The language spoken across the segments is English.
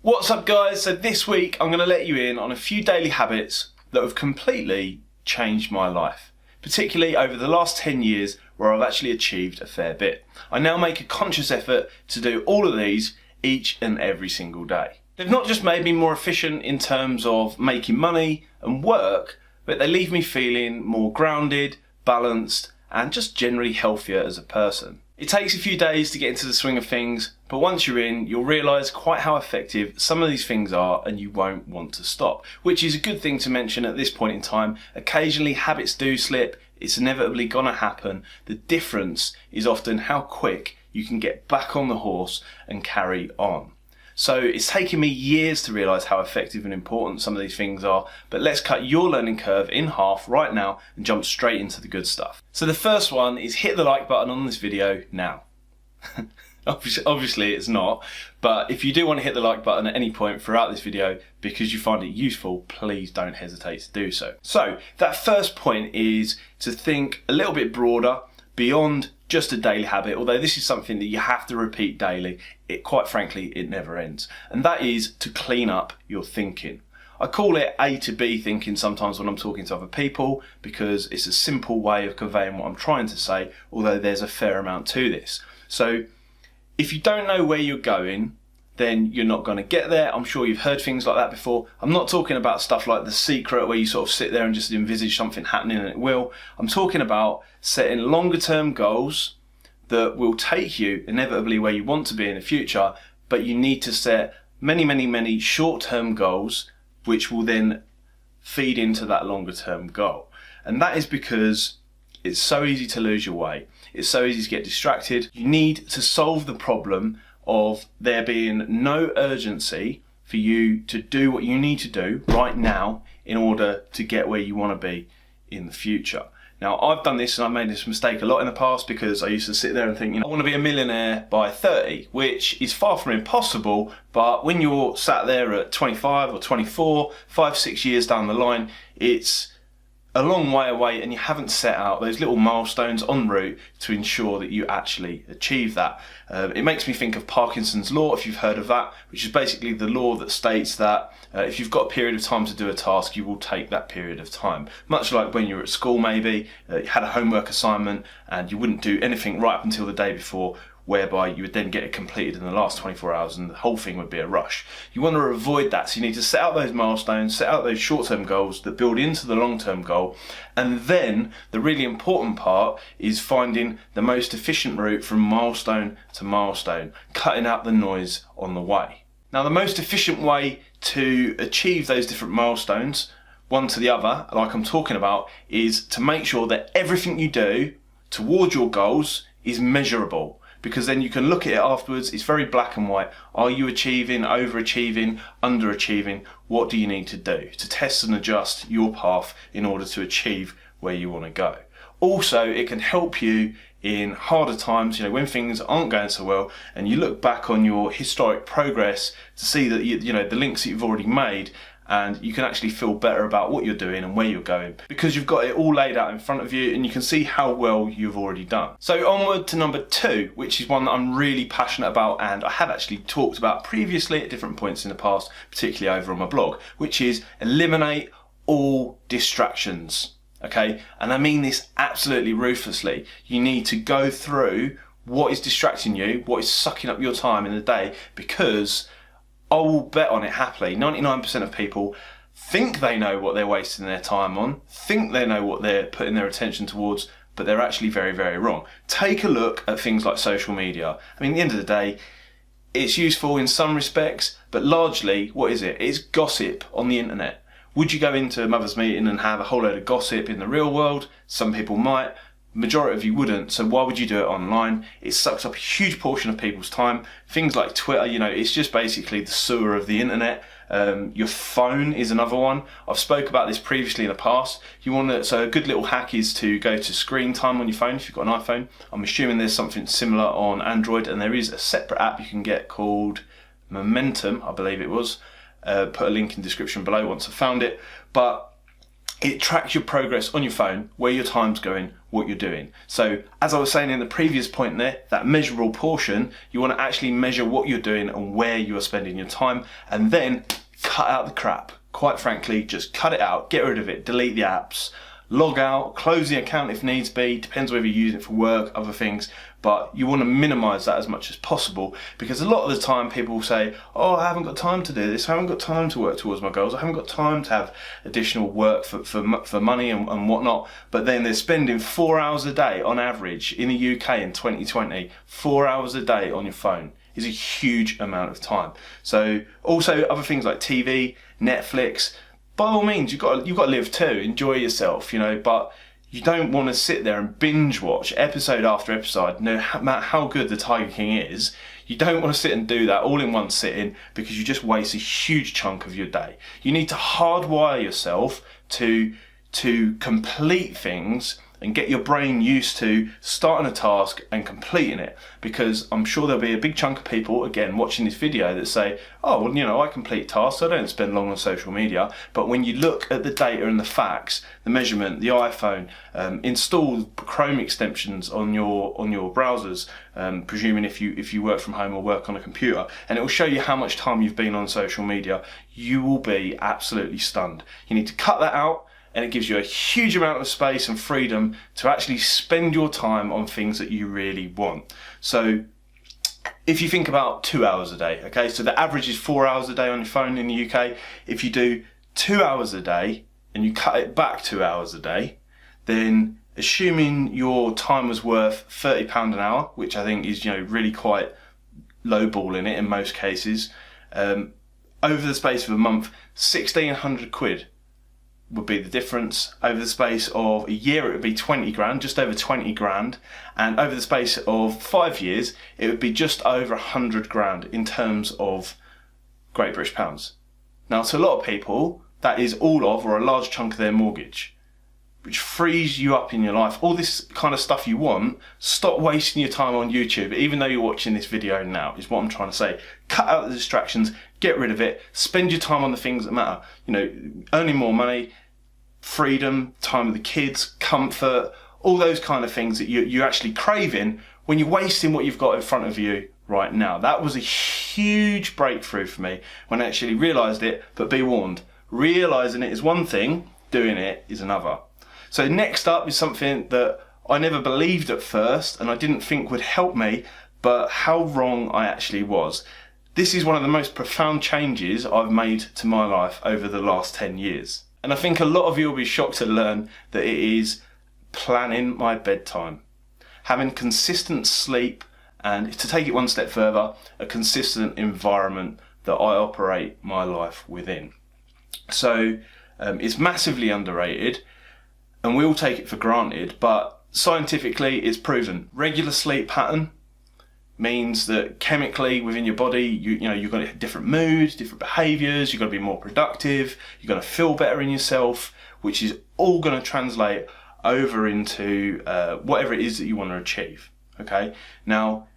What's up guys? So this week I'm going to let you in on a few daily habits that have completely changed my life, particularly over the last 10 years where I've actually achieved a fair bit. I now make a conscious effort to do all of these each and every single day. They've not just made me more efficient in terms of making money and work, but they leave me feeling more grounded, balanced, and just generally healthier as a person. It takes a few days to get into the swing of things, but once you're in, you'll realise quite how effective some of these things are and you won't want to stop, which is a good thing to mention at this point in time. Occasionally habits do slip, it's inevitably gonna happen. The difference is often how quick you can get back on the horse and carry on. So it's taken me years to realise how effective and important some of these things are, but let's cut your learning curve in half right now and jump straight into the good stuff. So the first one is hit the like button on this video now. Obviously it's not, but if you do want to hit the like button at any point throughout this video because you find it useful, please don't hesitate to do so. So that first point is to think a little bit broader, beyond just a daily habit, although this is something that you have to repeat daily. Quite frankly, it never ends. And that is to clean up your thinking. I call it A to B thinking sometimes when I'm talking to other people because it's a simple way of conveying what I'm trying to say, although there's a fair amount to this. So if you don't know where you're going, then you're not going to get there. I'm sure you've heard things like that before. I'm not talking about stuff like The Secret where you sort of sit there and just envisage something happening and it will. I'm talking about setting longer term goals that will take you inevitably where you want to be in the future, but you need to set many short term goals which will then feed into that longer term goal. And that is because it's so easy to lose your way. It's so easy to get distracted. You need to solve the problem of there being no urgency for you to do what you need to do right now in order to get where you want to be in the future. Now, I've done this and I've made this mistake a lot in the past because I used to sit there and think, I want to be a millionaire by 30, which is far from impossible, but when you're sat there at 25 or 24, 5-6 years down the line, it's a long way away and you haven't set out those little milestones en route to ensure that you actually achieve that. It makes me think of Parkinson's law, if you've heard of that, which is basically the law that states that if you've got a period of time to do a task, you will take that period of time. Much like when you were at school maybe, you had a homework assignment and you wouldn't do anything right up until the day before, whereby you would then get it completed in the last 24 hours and the whole thing would be a rush. You want to avoid that, so you need to set out those milestones, set out those short-term goals that build into the long-term goal, and then the really important part is finding the most efficient route from milestone to milestone, cutting out the noise on the way. Now, the most efficient way to achieve those different milestones, one to the other, like I'm talking about, is to make sure that everything you do towards your goals is measurable. Because then you can look at it afterwards, it's very black and white. Are you achieving, overachieving, underachieving? What do you need to do to test and adjust your path in order to achieve where you want to go? Also, it can help you in harder times, when things aren't going so well, and you look back on your historic progress to see that the links that you've already made, and you can actually feel better about what you're doing and where you're going because you've got it all laid out in front of you and you can see how well you've already done. So onward to number 2, which is one that I'm really passionate about and I have actually talked about previously at different points in the past, particularly over on my blog, which is eliminate all distractions. Okay, and I mean this absolutely ruthlessly. You need to go through what is distracting you, what is sucking up your time in the day, because I will bet on it happily, 99% of people think they know what they're wasting their time on, think they know what they're putting their attention towards, but they're actually very wrong. Take a look at things like social media. I mean, at the end of the day, it's useful in some respects, but largely, what is it? It's gossip on the internet. Would you go into a mother's meeting and have a whole load of gossip in the real world? Some people might. Majority of you wouldn't, so why would you do it online? It sucks up a huge portion of people's time. Things like Twitter, it's just basically the sewer of the internet. Your phone is another one. I've spoke about this previously in the past. So a good little hack is to go to screen time on your phone if you've got an iPhone. I'm assuming there's something similar on Android, and there is a separate app you can get called Momentum, I believe it was. Put a link in the description below once I've found it. But it tracks your progress on your phone, where your time's going, what you're doing. So as I was saying in the previous point there, that measurable portion, you want to actually measure what you're doing and where you are spending your time, and then cut out the crap. Quite frankly, just cut it out, get rid of it, delete the apps, log out, close the account if needs be, depends whether you're using it for work, other things, but you want to minimize that as much as possible, because a lot of the time people will say, oh, I haven't got time to do this, I haven't got time to work towards my goals, I haven't got time to have additional work for money and whatnot, but then they're spending 4 hours a day on average in the UK in 2020, 4 hours a day on your phone is a huge amount of time. So also other things like TV, Netflix, by all means, you've got to live too, enjoy yourself, you know, but you don't want to sit there and binge watch episode after episode, no matter how good the Tiger King is. You don't want to sit and do that all in one sitting, because you just waste a huge chunk of your day. You need to hardwire yourself to complete things and get your brain used to starting a task and completing it, because I'm sure there'll be a big chunk of people, again, watching this video that say, oh, well, you know, I complete tasks, I don't spend long on social media. But when you look at the data and the facts, the measurement, the iPhone, install Chrome extensions on your browsers, presuming if you work from home or work on a computer, and it will show you how much time you've been on social media, you will be absolutely stunned. You need to cut that out, and it gives you a huge amount of space and freedom to actually spend your time on things that you really want. So if you think about 2 hours a day, okay, so the average is 4 hours a day on your phone in the UK. If you do 2 hours a day and you cut it back 2 hours a day, then assuming your time was worth £30 an hour, which I think is, you know, really quite lowballing it in most cases, over the space of a month, 1,600 quid would be the difference. Over the space of a year, it would be 20 grand, just over 20 grand. And over the space of 5 years, it would be just over 100 grand in terms of Great British pounds. Now, to a lot of people, that is all of, or a large chunk of their mortgage, which frees you up in your life. All this kind of stuff you want, stop wasting your time on YouTube, even though you're watching this video now, is what I'm trying to say. Cut out the distractions, get rid of it, spend your time on the things that matter. You know, earning more money, freedom, time with the kids, comfort, all those kind of things that you're actually craving when you're wasting what you've got in front of you right now. That was a huge breakthrough for me when I actually realised it, but be warned, realising it is one thing, doing it is another. So next up is something that I never believed at first and I didn't think would help me, but how wrong I actually was. This is one of the most profound changes I've made to my life over the last 10 years. And I think a lot of you will be shocked to learn that it is planning my bedtime. Having consistent sleep, and to take it one step further, a consistent environment that I operate my life within. So it's massively underrated, and we all take it for granted, but scientifically it's proven. Regular sleep pattern means that chemically within your body, you've got a different moods, different behaviours, you've got to be more productive, you've got to feel better in yourself, which is all going to translate over into whatever it is that you want to achieve. Okay, now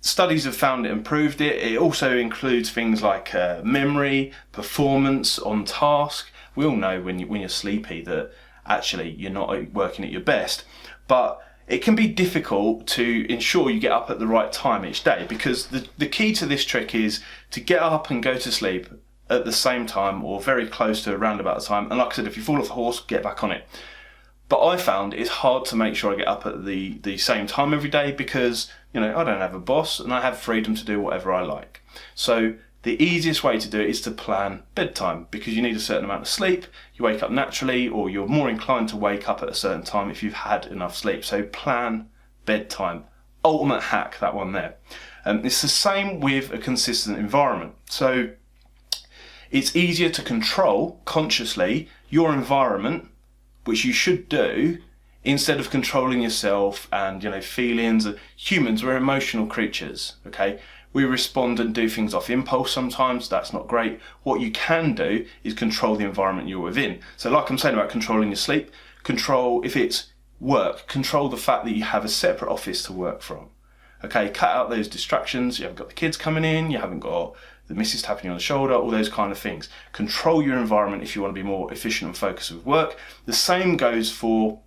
studies have found it and proved it. It also includes things like memory, performance on task. We all know when you're sleepy that actually you're not working at your best, but it can be difficult to ensure you get up at the right time each day, because the key to this trick is to get up and go to sleep at the same time or very close to around about the time. And like I said, if you fall off the horse, get back on it. But I found it's hard to make sure I get up at the same time every day, because I don't have a boss and I have freedom to do whatever I like. So the easiest way to do it is to plan bedtime, because you need a certain amount of sleep, you wake up naturally, or you're more inclined to wake up at a certain time if you've had enough sleep. So plan bedtime. Ultimate hack, that one there. It's the same with a consistent environment. So it's easier to control consciously your environment, which you should do, instead of controlling yourself and feelings. Humans, we're emotional creatures, okay? We respond and do things off impulse sometimes. That's not great. What you can do is control the environment you're within. So like I'm saying about controlling your sleep, control, if it's work, control the fact that you have a separate office to work from. Okay, cut out those distractions. You haven't got the kids coming in, you haven't got the missus tapping you on the shoulder, all those kind of things. Control your environment if you want to be more efficient and focused with work. The same goes for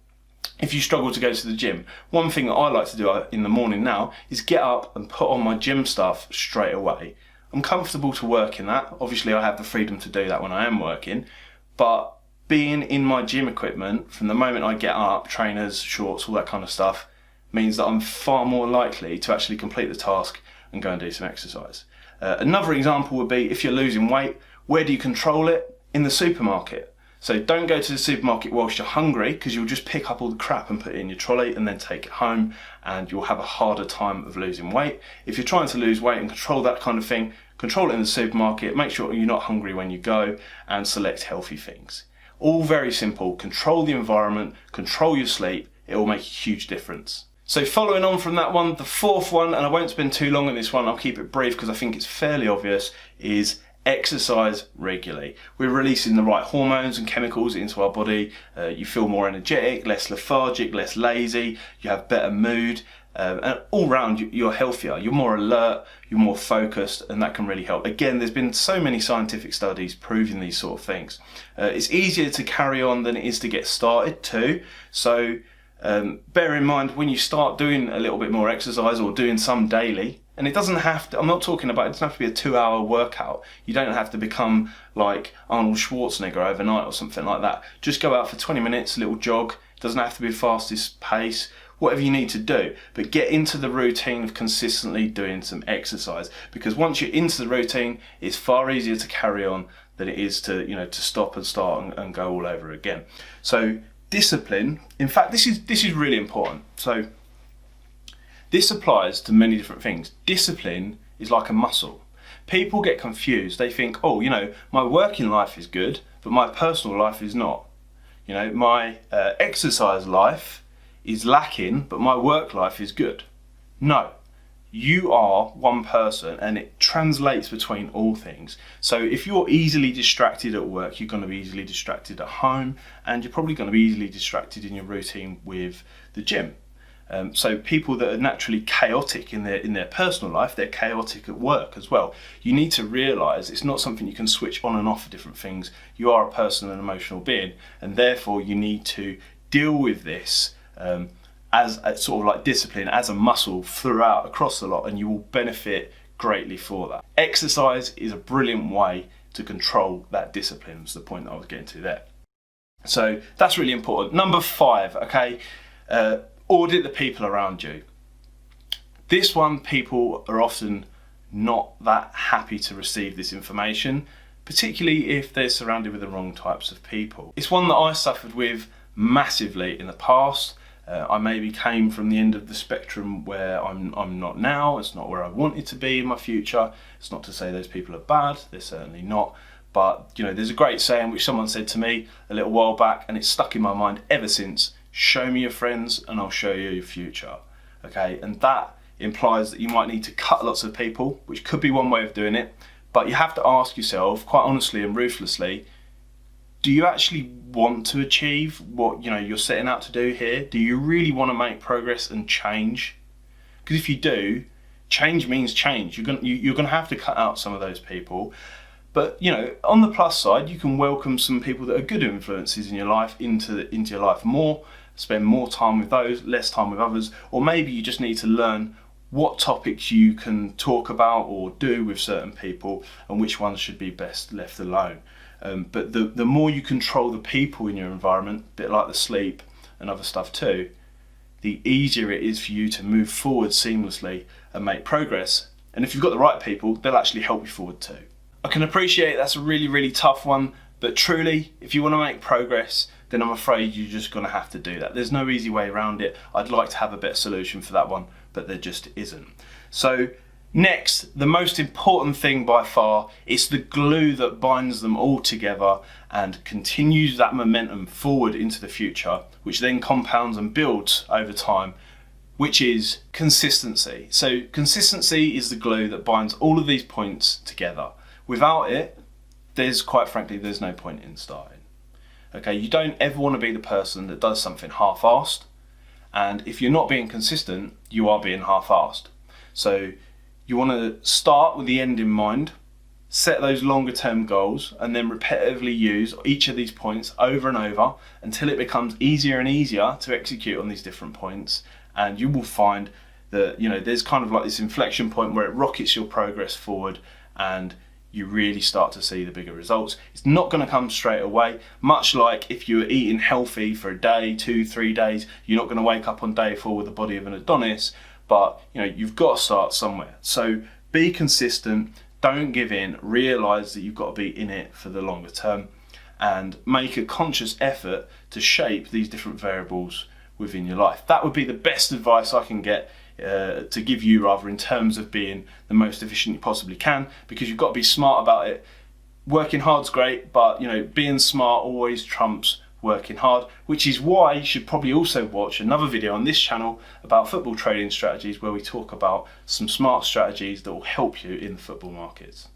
if you struggle to go to the gym. One thing that I like to do in the morning now is get up and put on my gym stuff straight away. I'm comfortable to work in that. Obviously I have the freedom to do that when I am working, but being in my gym equipment from the moment I get up, trainers, shorts, all that kind of stuff, means that I'm far more likely to actually complete the task and go and do some exercise. Another example would be if you're losing weight, where do you control it? In the supermarket. So don't go to the supermarket whilst you're hungry, because you'll just pick up all the crap and put it in your trolley and then take it home, and you'll have a harder time of losing weight. If you're trying to lose weight and control that kind of thing, control it in the supermarket, make sure you're not hungry when you go, and select healthy things. All very simple. Control the environment, control your sleep, it will make a huge difference. So following on from that one, the fourth one, and I won't spend too long on this one, I'll keep it brief because I think it's fairly obvious, is exercise regularly. We're releasing the right hormones and chemicals into our body. You feel more energetic, less lethargic, less lazy, you have better mood, and all round you're healthier, you're more alert, you're more focused, and that can really help. Again, there's been so many scientific studies proving these sort of things. It's easier to carry on than it is to get started too. So bear in mind when you start doing a little bit more exercise or doing some daily, and it doesn't have to, I'm not talking about, it doesn't have to be a 2-hour workout. You don't have to become like Arnold Schwarzenegger overnight or something like that. Just go out for 20 minutes, a little jog. It doesn't have to be the fastest pace, whatever you need to do. But get into the routine of consistently doing some exercise, because once you're into the routine, it's far easier to carry on than it is to, to stop and start and go all over again. So discipline, in fact, this is really important. So this applies to many different things. Discipline is like a muscle. People get confused. They think, oh, my working life is good, but my personal life is not. My exercise life is lacking, but my work life is good. No, you are one person, and it translates between all things. So if you're easily distracted at work, you're going to be easily distracted at home, and you're probably going to be easily distracted in your routine with the gym. So people that are naturally chaotic in their personal life, they're chaotic at work as well. You need to realise it's not something you can switch on and off for different things. You are a personal and emotional being, and therefore you need to deal with this as a sort of like discipline, as a muscle throughout, across the lot, and you will benefit greatly for that. Exercise is a brilliant way to control that discipline, is the point that I was getting to there. So that's really important. Number 5, okay, audit the people around you. This one, people are often not that happy to receive this information, particularly if they're surrounded with the wrong types of people. It's one that I suffered with massively in the past. I maybe came from the end of the spectrum where I'm not now. It's not where I wanted to be in my future. It's not to say those people are bad, they're certainly not. But there's a great saying which someone said to me a little while back, and it's stuck in my mind ever since. Show me your friends and I'll show you your future. Okay, and that implies that you might need to cut lots of people, which could be one way of doing it, but you have to ask yourself, quite honestly and ruthlessly, do you actually want to achieve what you're setting out to do here? Do you really want to make progress and change? Because if you do, change means change. You're going to have to cut out some of those people. But on the plus side, you can welcome some people that are good influences in your life into your life more. Spend more time with those, less time with others, or maybe you just need to learn what topics you can talk about or do with certain people and which ones should be best left alone. But the more you control the people in your environment, a bit like the sleep and other stuff too, the easier it is for you to move forward seamlessly and make progress. And if you've got the right people, they'll actually help you forward too. I can appreciate that's a really, really tough one, but truly, if you want to make progress, then I'm afraid you're just going to have to do that. There's no easy way around it. I'd like to have a better solution for that one, but there just isn't. So next, the most important thing by far, it's the glue that binds them all together and continues that momentum forward into the future, which then compounds and builds over time, which is consistency. So consistency is the glue that binds all of these points together. Without it, quite frankly, there's no point in starting. Okay, you don't ever want to be the person that does something half-assed, and if you're not being consistent, you are being half-assed. So you want to start with the end in mind, set those longer term goals and then repetitively use each of these points over and over until it becomes easier and easier to execute on these different points. And you will find that, you know, there's kind of like this inflection point where it rockets your progress forward and you really start to see the bigger results. It's not going to come straight away, much like if you're eating healthy for a day, 2-3 days, you're not going to wake up on day 4 with the body of an Adonis, but you know, you've got to start somewhere. So be consistent. Don't give in, realise that you've got to be in it for the longer term and make a conscious effort to shape these different variables within your life. That would be the best advice I can get to give you, rather, in terms of being the most efficient you possibly can, because you've got to be smart about it. Working hard's great, but you know, being smart always trumps working hard, which is why you should probably also watch another video on this channel about football trading strategies, where we talk about some smart strategies that will help you in the football markets.